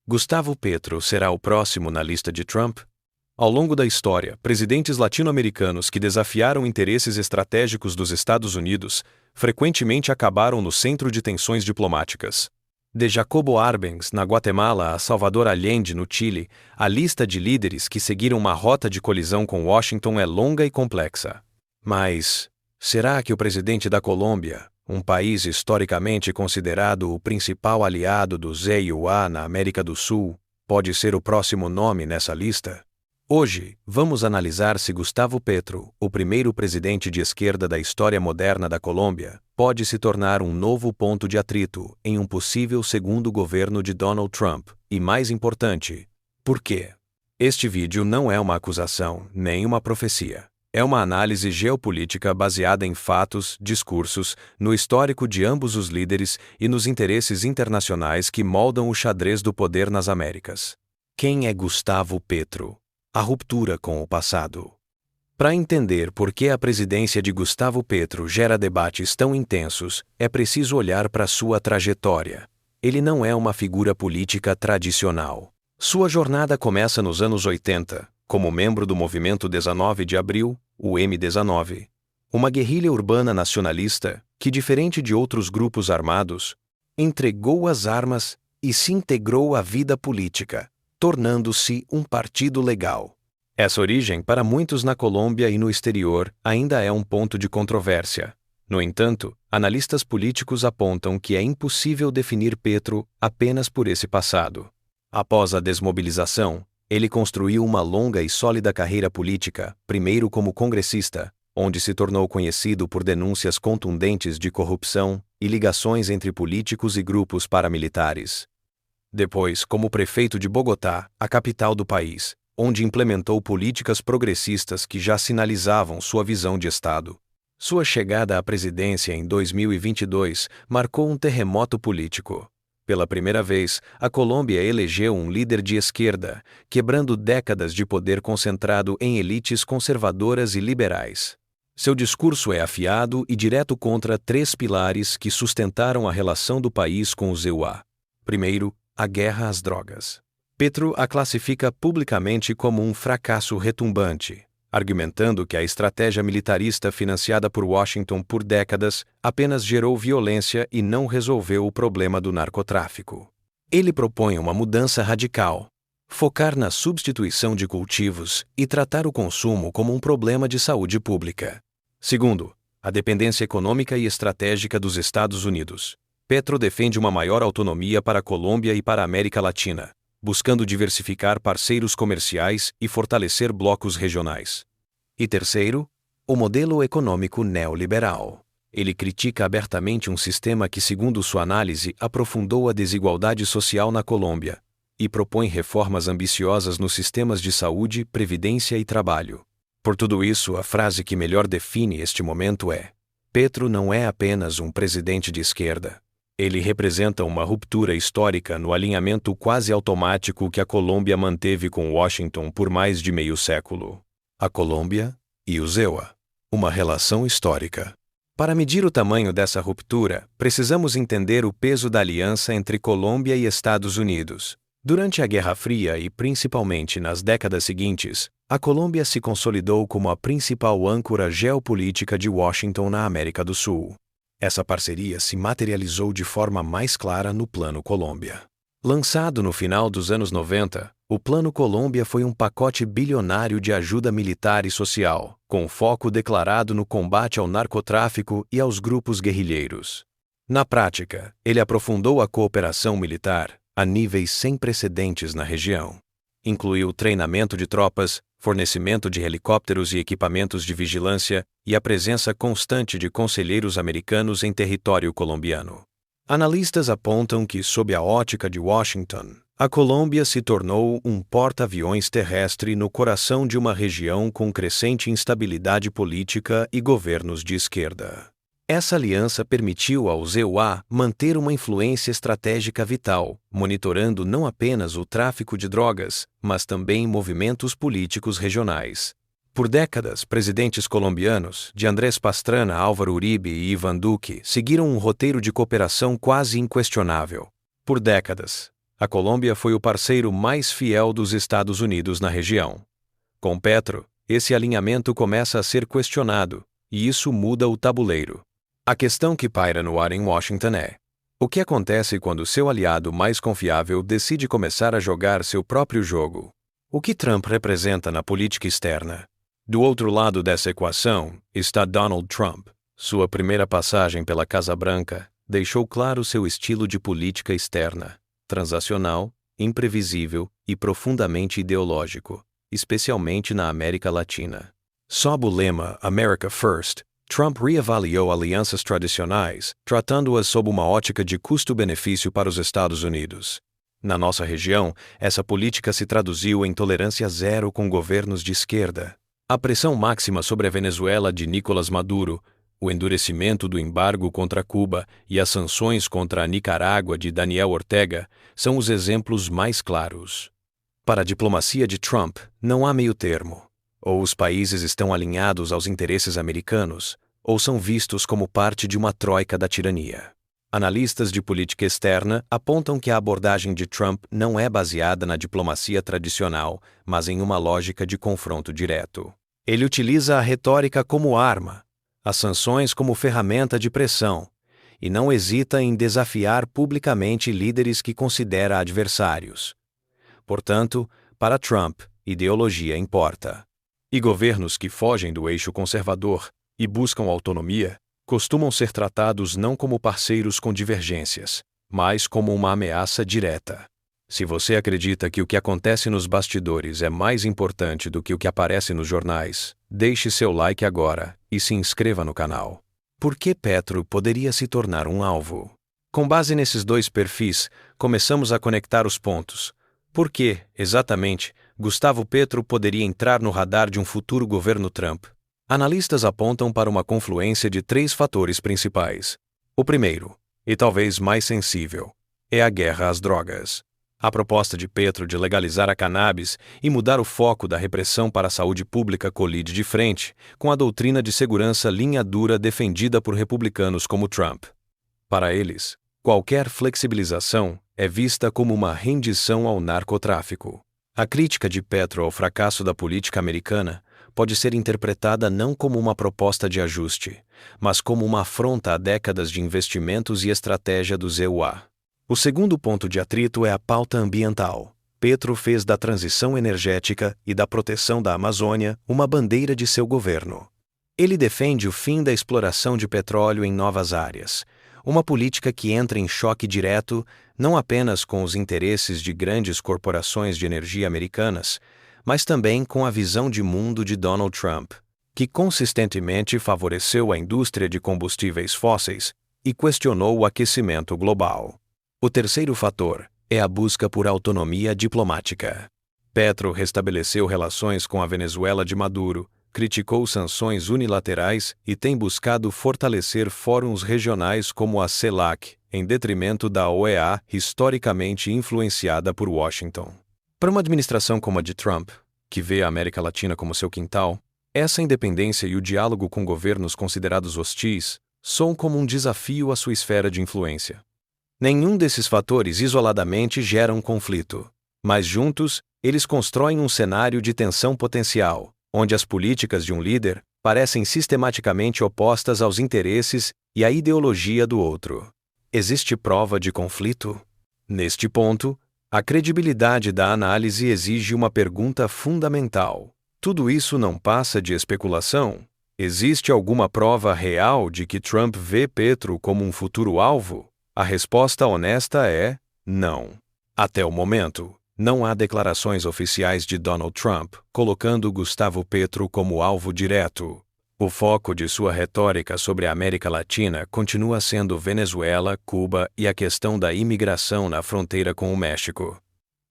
Gustavo Petro será o próximo na lista de Trump? Ao longo da história, presidentes latino-americanos que desafiaram interesses estratégicos dos Estados Unidos frequentemente acabaram no centro de tensões diplomáticas. De Jacobo Arbenz, na Guatemala, a Salvador Allende, no Chile, a lista de líderes que seguiram uma rota de colisão com Washington é longa e complexa. Mas será que o presidente da Colômbia, um país historicamente considerado o principal aliado do ZUA na América do Sul, pode ser o próximo nome nessa lista? Hoje, vamos analisar se Gustavo Petro, o primeiro presidente de esquerda da história moderna da Colômbia, pode se tornar um novo ponto de atrito em um possível segundo governo de Donald Trump, e mais importante, por quê? Este vídeo não é uma acusação, nem uma profecia. É uma análise geopolítica baseada em fatos, discursos, no histórico de ambos os líderes e nos interesses internacionais que moldam o xadrez do poder nas Américas. Quem é Gustavo Petro? A ruptura com o passado. Para entender por que a presidência de Gustavo Petro gera debates tão intensos, é preciso olhar para sua trajetória. Ele não é uma figura política tradicional. Sua jornada começa nos anos 80, como membro do movimento 19 de Abril, o M19, uma guerrilha urbana nacionalista que, diferente de outros grupos armados, entregou as armas e se integrou à vida política, tornando-se um partido legal. Essa origem, para muitos na Colômbia e no exterior, ainda é um ponto de controvérsia. No entanto, analistas políticos apontam que é impossível definir Petro apenas por esse passado. Após a desmobilização, ele construiu uma longa e sólida carreira política, primeiro como congressista, onde se tornou conhecido por denúncias contundentes de corrupção e ligações entre políticos e grupos paramilitares. Depois, como prefeito de Bogotá, a capital do país, onde implementou políticas progressistas que já sinalizavam sua visão de Estado. Sua chegada à presidência em 2022 marcou um terremoto político. Pela primeira vez, a Colômbia elegeu um líder de esquerda, quebrando décadas de poder concentrado em elites conservadoras e liberais. Seu discurso é afiado e direto contra três pilares que sustentaram a relação do país com o ZUA. Primeiro, a guerra às drogas. Petro a classifica publicamente como um fracasso retumbante, argumentando que a estratégia militarista financiada por Washington por décadas apenas gerou violência e não resolveu o problema do narcotráfico. Ele propõe uma mudança radical, focar na substituição de cultivos e tratar o consumo como um problema de saúde pública. Segundo, a dependência econômica e estratégica dos Estados Unidos. Petro defende uma maior autonomia para a Colômbia e para a América Latina, buscando diversificar parceiros comerciais e fortalecer blocos regionais. E terceiro, o modelo econômico neoliberal. Ele critica abertamente um sistema que, segundo sua análise, aprofundou a desigualdade social na Colômbia e propõe reformas ambiciosas nos sistemas de saúde, previdência e trabalho. Por tudo isso, a frase que melhor define este momento é: Petro não é apenas um presidente de esquerda. Ele representa uma ruptura histórica no alinhamento quase automático que a Colômbia manteve com Washington por mais de meio século. A Colômbia e o ZUA. Uma relação histórica. Para medir o tamanho dessa ruptura, precisamos entender o peso da aliança entre Colômbia e Estados Unidos. Durante a Guerra Fria e principalmente nas décadas seguintes, a Colômbia se consolidou como a principal âncora geopolítica de Washington na América do Sul. Essa parceria se materializou de forma mais clara no Plano Colômbia. Lançado no final dos anos 90, o Plano Colômbia foi um pacote bilionário de ajuda militar e social, com foco declarado no combate ao narcotráfico e aos grupos guerrilheiros. Na prática, ele aprofundou a cooperação militar a níveis sem precedentes na região. Incluiu treinamento de tropas, fornecimento de helicópteros e equipamentos de vigilância e a presença constante de conselheiros americanos em território colombiano. Analistas apontam que, sob a ótica de Washington, a Colômbia se tornou um porta-aviões terrestre no coração de uma região com crescente instabilidade política e governos de esquerda. Essa aliança permitiu ao ZUA manter uma influência estratégica vital, monitorando não apenas o tráfico de drogas, mas também movimentos políticos regionais. Por décadas, presidentes colombianos, de Andrés Pastrana, Álvaro Uribe e Iván Duque, seguiram um roteiro de cooperação quase inquestionável. Por décadas, A Colômbia foi o parceiro mais fiel dos Estados Unidos na região. Com Petro, esse alinhamento começa a ser questionado, e isso muda o tabuleiro. A questão que paira no ar em Washington é: o que acontece quando seu aliado mais confiável decide começar a jogar seu próprio jogo? O que Trump representa na política externa? Do outro lado dessa equação está Donald Trump. Sua primeira passagem pela Casa Branca deixou claro seu estilo de política externa: transacional, imprevisível e profundamente ideológico, especialmente na América Latina. Sob o lema America First, Trump reavaliou alianças tradicionais, tratando-as sob uma ótica de custo-benefício para os Estados Unidos. Na nossa região, essa política se traduziu em tolerância zero com governos de esquerda. A pressão máxima sobre a Venezuela de Nicolás Maduro, o endurecimento do embargo contra Cuba e as sanções contra a Nicarágua de Daniel Ortega são os exemplos mais claros. Para a diplomacia de Trump, não há meio-termo. Ou os países estão alinhados aos interesses americanos, ou são vistos como parte de uma troika da tirania. Analistas de política externa apontam que a abordagem de Trump não é baseada na diplomacia tradicional, mas em uma lógica de confronto direto. Ele utiliza a retórica como arma, as sanções como ferramenta de pressão, e não hesita em desafiar publicamente líderes que considera adversários. Portanto, para Trump, ideologia importa. E governos que fogem do eixo conservador e buscam autonomia costumam ser tratados não como parceiros com divergências, mas como uma ameaça direta. Se você acredita que o que acontece nos bastidores é mais importante do que o que aparece nos jornais, deixe seu like agora e se inscreva no canal. Por que Petro poderia se tornar um alvo? Com base nesses dois perfis, começamos a conectar os pontos. Por que, exatamente, Gustavo Petro poderia entrar no radar de um futuro governo Trump? Analistas apontam para uma confluência de 3 fatores principais. O primeiro, e talvez mais sensível, é a guerra às drogas. A proposta de Petro de legalizar a cannabis e mudar o foco da repressão para a saúde pública colide de frente com a doutrina de segurança linha dura defendida por republicanos como Trump. Para eles, qualquer flexibilização é vista como uma rendição ao narcotráfico. A crítica de Petro ao fracasso da política americana pode ser interpretada não como uma proposta de ajuste, mas como uma afronta a décadas de investimentos e estratégia dos EUA. O segundo ponto de atrito é a pauta ambiental. Petro fez da transição energética e da proteção da Amazônia uma bandeira de seu governo. Ele defende o fim da exploração de petróleo em novas áreas, uma política que entra em choque direto não apenas com os interesses de grandes corporações de energia americanas, mas também com a visão de mundo de Donald Trump, que consistentemente favoreceu a indústria de combustíveis fósseis e questionou o aquecimento global. O terceiro fator é a busca por autonomia diplomática. Petro restabeleceu relações com a Venezuela de Maduro, criticou sanções unilaterais e tem buscado fortalecer fóruns regionais como a CELAC, em detrimento da OEA, historicamente influenciada por Washington. Para uma administração como a de Trump, que vê a América Latina como seu quintal, essa independência e o diálogo com governos considerados hostis soam como um desafio à sua esfera de influência. Nenhum desses fatores isoladamente gera um conflito, mas juntos, eles constroem um cenário de tensão potencial, onde as políticas de um líder parecem sistematicamente opostas aos interesses e à ideologia do outro. Existe prova de conflito? Neste ponto, a credibilidade da análise exige uma pergunta fundamental. Tudo isso não passa de especulação? Existe alguma prova real de que Trump vê Petro como um futuro alvo? A resposta honesta é não. Até o momento, não há declarações oficiais de Donald Trump colocando Gustavo Petro como alvo direto. O foco de sua retórica sobre a América Latina continua sendo Venezuela, Cuba e a questão da imigração na fronteira com o México.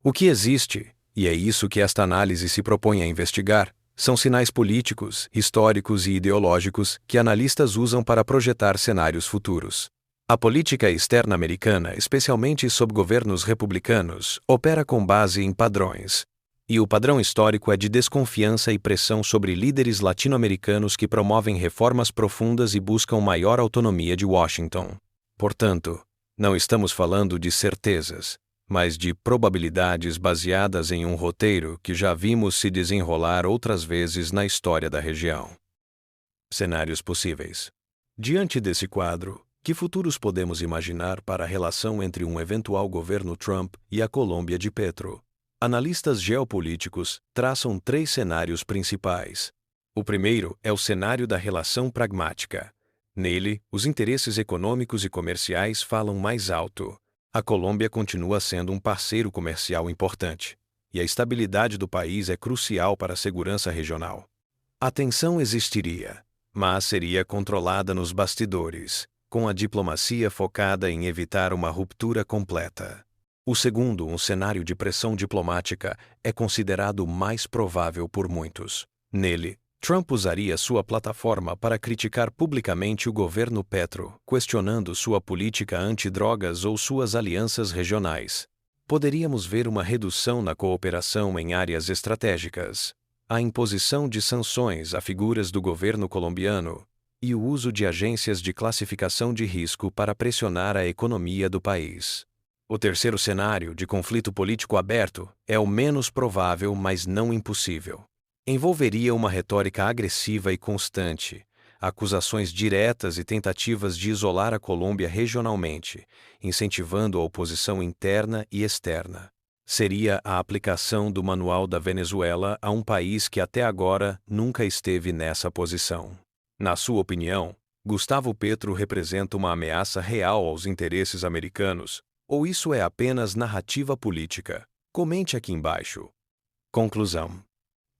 O que existe, e é isso que esta análise se propõe a investigar, são sinais políticos, históricos e ideológicos que analistas usam para projetar cenários futuros. A política externa americana, especialmente sob governos republicanos, opera com base em padrões. E o padrão histórico é de desconfiança e pressão sobre líderes latino-americanos que promovem reformas profundas e buscam maior autonomia de Washington. Portanto, não estamos falando de certezas, mas de probabilidades baseadas em um roteiro que já vimos se desenrolar outras vezes na história da região. Cenários possíveis. Diante desse quadro, que futuros podemos imaginar para a relação entre um eventual governo Trump e a Colômbia de Petro? Analistas geopolíticos traçam 3 cenários principais. O primeiro é o cenário da relação pragmática. Nele, os interesses econômicos e comerciais falam mais alto. A Colômbia continua sendo um parceiro comercial importante, e a estabilidade do país é crucial para a segurança regional. A tensão existiria, mas seria controlada nos bastidores, com a diplomacia focada em evitar uma ruptura completa. O segundo, um cenário de pressão diplomática, é considerado mais provável por muitos. Nele, Trump usaria sua plataforma para criticar publicamente o governo Petro, questionando sua política antidrogas ou suas alianças regionais. Poderíamos ver uma redução na cooperação em áreas estratégicas, a imposição de sanções a figuras do governo colombiano e o uso de agências de classificação de risco para pressionar a economia do país. O terceiro cenário, de conflito político aberto, é o menos provável, mas não impossível. Envolveria uma retórica agressiva e constante, acusações diretas e tentativas de isolar a Colômbia regionalmente, incentivando a oposição interna e externa. Seria a aplicação do Manual da Venezuela a um país que até agora nunca esteve nessa posição. Na sua opinião, Gustavo Petro representa uma ameaça real aos interesses americanos, ou isso é apenas narrativa política? Comente aqui embaixo. Conclusão.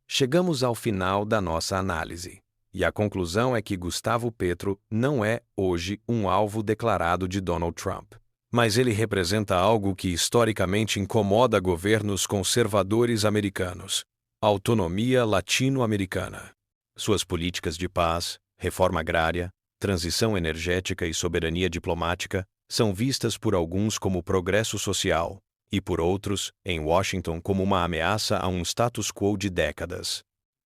Chegamos ao final da nossa análise, e a conclusão é que Gustavo Petro não é, hoje, um alvo declarado de Donald Trump. Mas ele representa algo que historicamente incomoda governos conservadores americanos: a autonomia latino-americana. Suas políticas de paz, reforma agrária, transição energética e soberania diplomática são vistas por alguns como progresso social e por outros, em Washington, como uma ameaça a um status quo de décadas.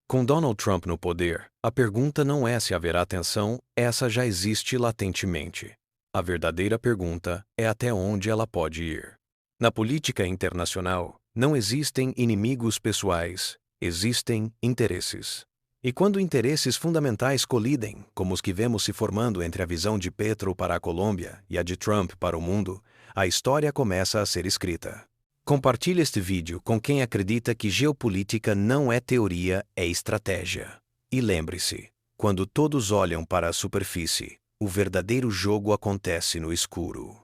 Com Donald Trump no poder, a pergunta não é se haverá tensão, essa já existe latentemente. A verdadeira pergunta é até onde ela pode ir. Na política internacional, não existem inimigos pessoais, existem interesses. E quando interesses fundamentais colidem, como os que vemos se formando entre a visão de Petro para a Colômbia e a de Trump para o mundo, a história começa a ser escrita. Compartilhe este vídeo com quem acredita que geopolítica não é teoria, é estratégia. E lembre-se, quando todos olham para a superfície, o verdadeiro jogo acontece no escuro.